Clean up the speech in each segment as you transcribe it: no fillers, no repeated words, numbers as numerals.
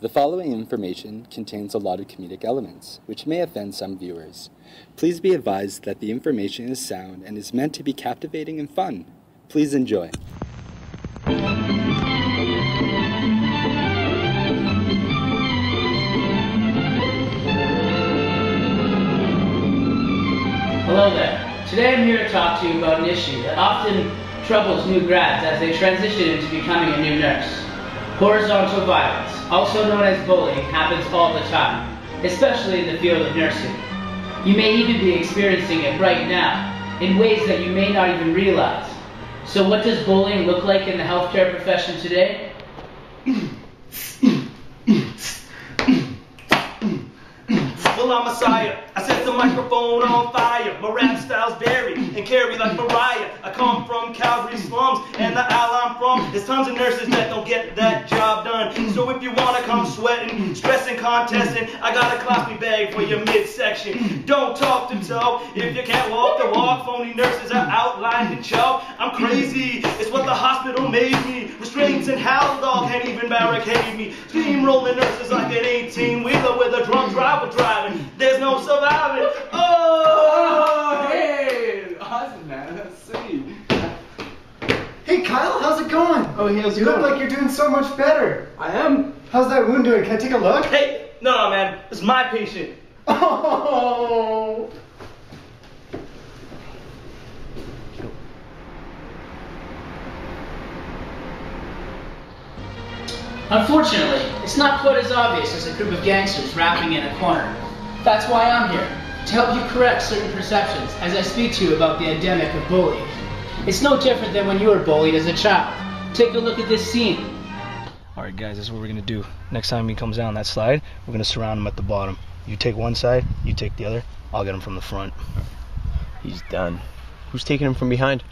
The following information contains a lot of comedic elements, which may offend some viewers. Please be advised that the information is sound and is meant to be captivating and fun. Please enjoy. Hello there. Today I'm here to talk to you about an issue that often troubles new grads as they transition into becoming a new nurse. Horizontal violence, also known as bullying, happens all the time, especially in the field of nursing. You may even be experiencing it right now, in ways that you may not even realize. So what does bullying look like in the healthcare profession today? Well, I'm Messiah. I set the microphone on fire. My rap style's varied and carry like Mariah. I come from Calgary slums, and the isle I'm from, there's tons of nurses that don't get that job done. So if you wanna come sweating, stressing, contesting, I got a colostomy bag for your midsection. Don't talk to toe if you can't walk the walk. Phony nurses are outlined in chalk. I'm crazy. It's what the hospital made me. Restraints and howl dog can't even barricade me. Steamrolling nurses like an 18-wheeler with a drunk driver driving. There's no surviving. Oh, hey! Awesome, man. That's sweet. Hey, Kyle, how's it going? Oh, hey, how's it You look going? like you're doing so much better. I am. How's that wound doing? Can I take a look? Hey, no, man. This is my patient. Oh! Unfortunately, it's not quite as obvious as a group of gangsters rapping in a corner. That's why I'm here, to help you correct certain perceptions as I speak to you about the endemic of bullying. It's no different than when you were bullied as a child. Take a look at this scene. Alright guys, this is what we're going to do. Next time he comes down that slide, we're going to surround him at the bottom. You take one side, you take the other, I'll get him from the front. He's done. Who's taking him from behind?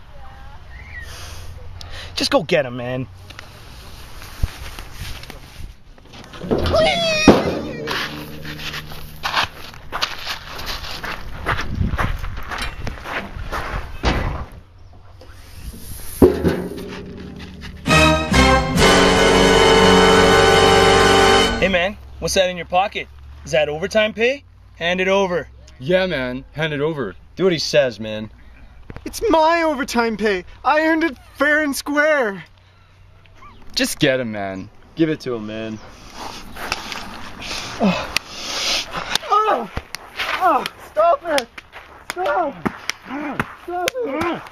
Just go get him, man. Hey man, what's that in your pocket? Is that overtime pay? Hand it over. Yeah, man. Hand it over. Do what he says, man. It's my overtime pay. I earned it fair and square. Just get him, man. Give it to him, man. Oh! Oh! Stop it! Stop! Stop it!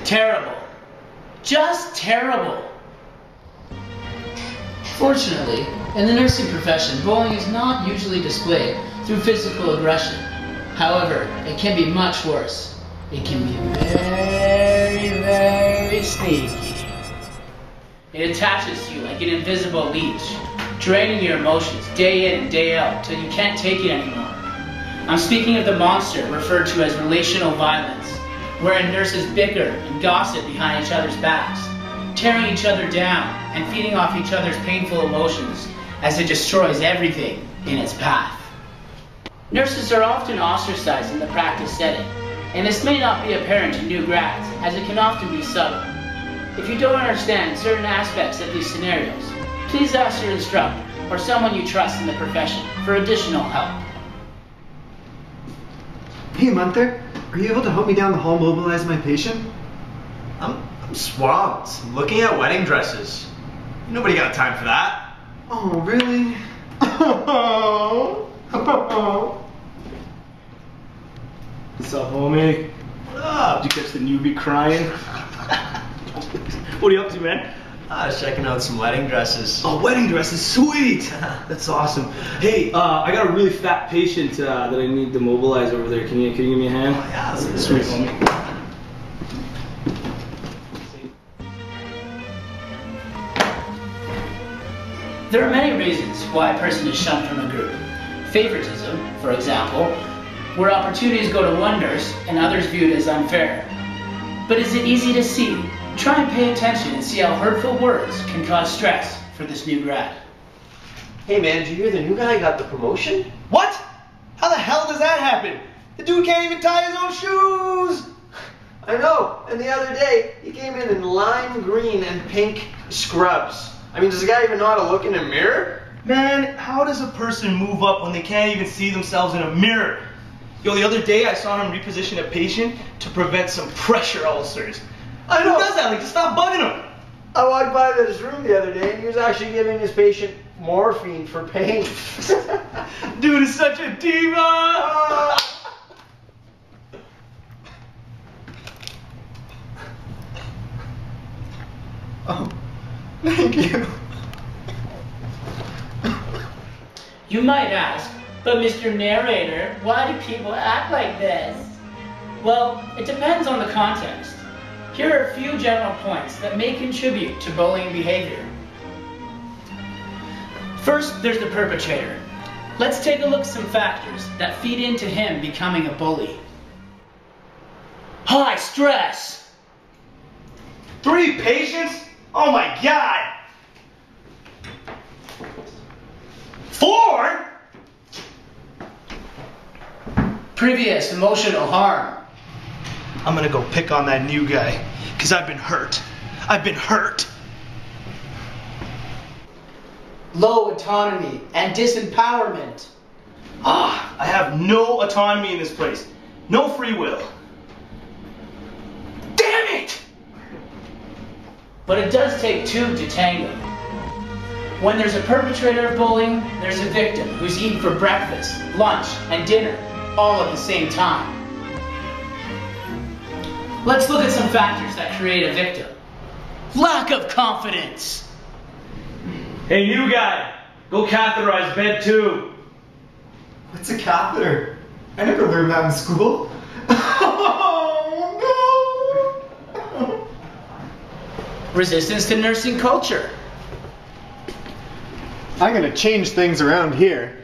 Terrible. Just terrible. Fortunately, in the nursing profession, bullying is not usually displayed through physical aggression. However, it can be much worse. It can be very, very sneaky. It attaches to you like an invisible leech, draining your emotions day in and day out till you can't take it anymore. I'm speaking of the monster referred to as relational violence, wherein nurses bicker and gossip behind each other's backs, tearing each other down and feeding off each other's painful emotions as it destroys everything in its path. Nurses are often ostracized in the practice setting, and this may not be apparent to new grads, as it can often be subtle. If you don't understand certain aspects of these scenarios, please ask your instructor or someone you trust in the profession for additional help. Hey, Munther, are you able to help me down the hall mobilize my patient? I'm swamped. I'm looking at wedding dresses. Nobody got time for that. Oh, really? Oh. What's up, homie? What up? Did you catch the newbie crying? What are you up to, man? I was checking out some wedding dresses. Oh, wedding dresses, sweet! That's awesome. Hey, I got a really fat patient that I need to mobilize over there. Can you give me a hand? Oh, yeah, let's Sweet, homie. There are many reasons why a person is shunned from a group. Favoritism, for example, where opportunities go to one nurse and others viewed as unfair. But is it easy to see? Try and pay attention and see how hurtful words can cause stress for this new grad. Hey man, did you hear the new guy got the promotion? What? How the hell does that happen? The dude can't even tie his own shoes! I know, and the other day, he came in in lime green and pink scrubs. I mean, does the guy even know how to look in a mirror? Man, how does a person move up when they can't even see themselves in a mirror? Yo, the other day I saw him reposition a patient to prevent some pressure ulcers. I know. Who does that? Like, just stop bugging him. I walked by his room the other day and he was actually giving his patient morphine for pain. Dude is such a diva. Oh, thank you. You might ask, but Mr. Narrator, why do people act like this? Well, it depends on the context. Here are a few general points that may contribute to bullying behavior. First, there's the perpetrator. Let's take a look at some factors that feed into him becoming a bully. High stress. 3 patients? Oh my God. 4? Previous emotional harm. I'm gonna go pick on that new guy, because I've been hurt. I've been hurt. Low autonomy and disempowerment. I have no autonomy in this place. No free will. Damn it! But it does take 2 to tango. When there's a perpetrator of bullying, there's a victim who's eating for breakfast, lunch, and dinner, all at the same time. Let's look at some factors that create a victim. Lack of confidence. Hey, new guy, go catheterize bed 2. What's a catheter? I never learned that in school. Oh, no! Resistance to nursing culture. I'm gonna change things around here.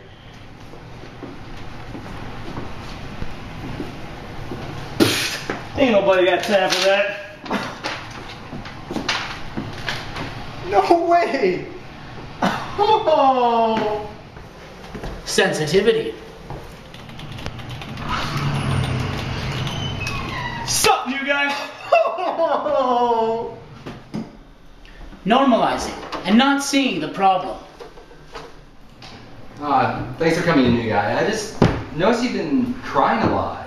Ain't nobody got time for that. No way! Oh. Sensitivity. Sup, new guy? Oh. Normalizing and not seeing the problem. Thanks for coming in, new guy. I just noticed you've been crying a lot.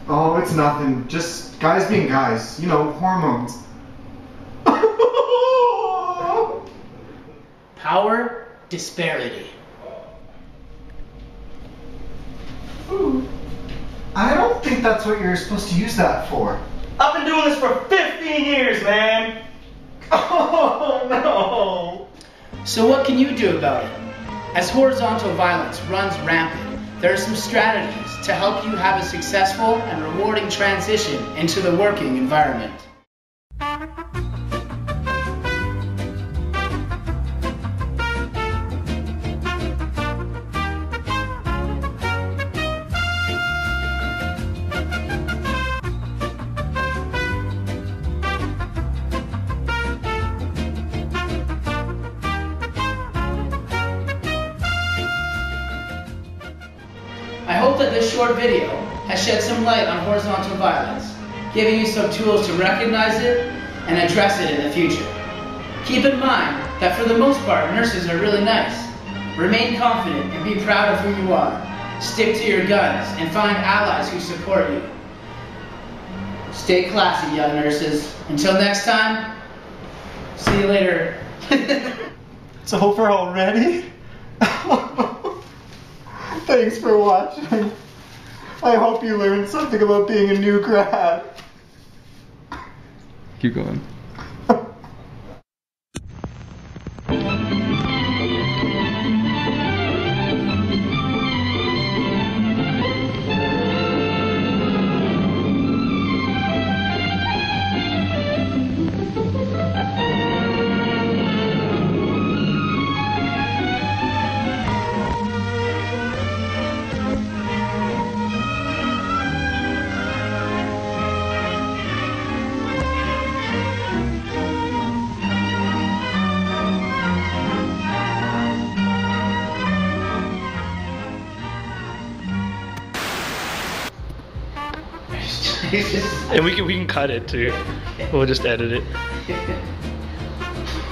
Oh, it's nothing. Just guys being guys. You know, hormones. Power disparity. I don't think that's what you're supposed to use that for. I've been doing this for 15 years, man. Oh, no. So what can you do about it? As horizontal violence runs rampant, there are some strategies to help you have a successful and rewarding transition into the working environment. I hope that this short video has shed some light on horizontal violence, giving you some tools to recognize it and address it in the future. Keep in mind that for the most part, nurses are really nice. Remain confident and be proud of who you are. Stick to your guns and find allies who support you. Stay classy, young nurses. Until next time, see you later. It's over already? Thanks for watching. I hope you learned something about being a new grad. Keep going. And we can cut it too. We'll just edit it.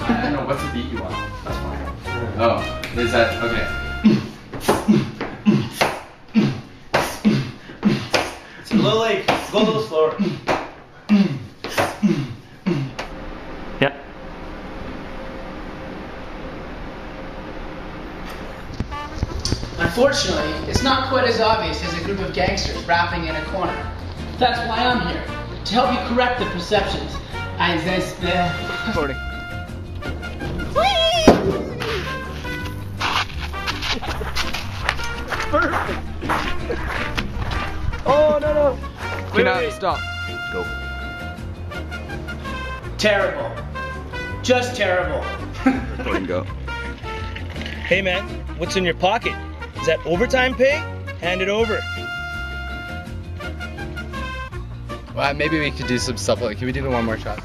I don't know, what's the beat you want? That's fine. Oh, is that, okay. It's a little like, go a little slower. Yeah. Unfortunately, it's not quite as obvious as a group of gangsters rapping in a corner. That's why I'm here, to help you correct the perceptions. As this, Recording. Perfect. Oh no. Wait. Stop. Go. Terrible. Just terrible. Recording, go. Hey man, what's in your pocket? Is that overtime pay? Hand it over. Well, maybe we could do some stuff like, can we do one more shot?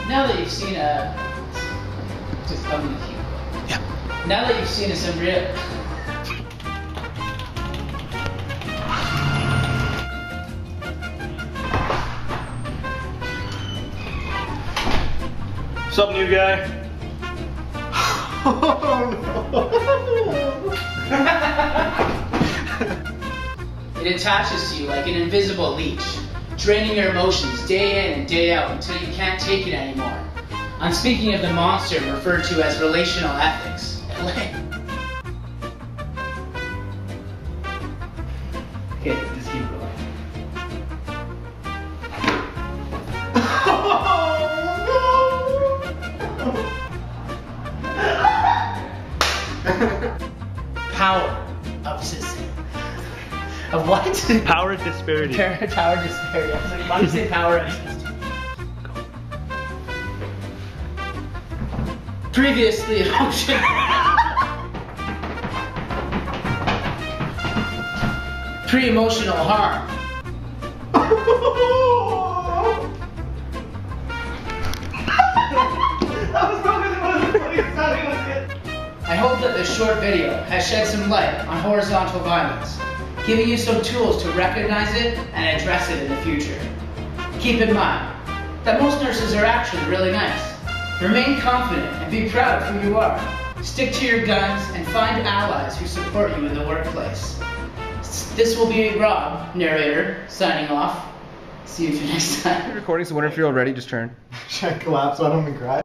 Now that you've seen Now that you've seen some real. What's up, new guy? It attaches to you like an invisible leech, draining your emotions day in and day out until you can't take it anymore. I'm speaking of the monster referred to as relational ethics. Okay, just keep going. Power of system. Of what? Power disparity. Power disparity. I was like, why do you say power of system? Previously emotion. Pre-emotional harm. I hope that this short video has shed some light on horizontal violence, giving you some tools to recognize it and address it in the future. Keep in mind that most nurses are actually really nice. Remain confident and be proud of who you are. Stick to your guns and find allies who support you in the workplace. This will be Rob, narrator, signing off. See you next time. Recording, so whenever you're ready, just turn. Should I collapse on him and cry?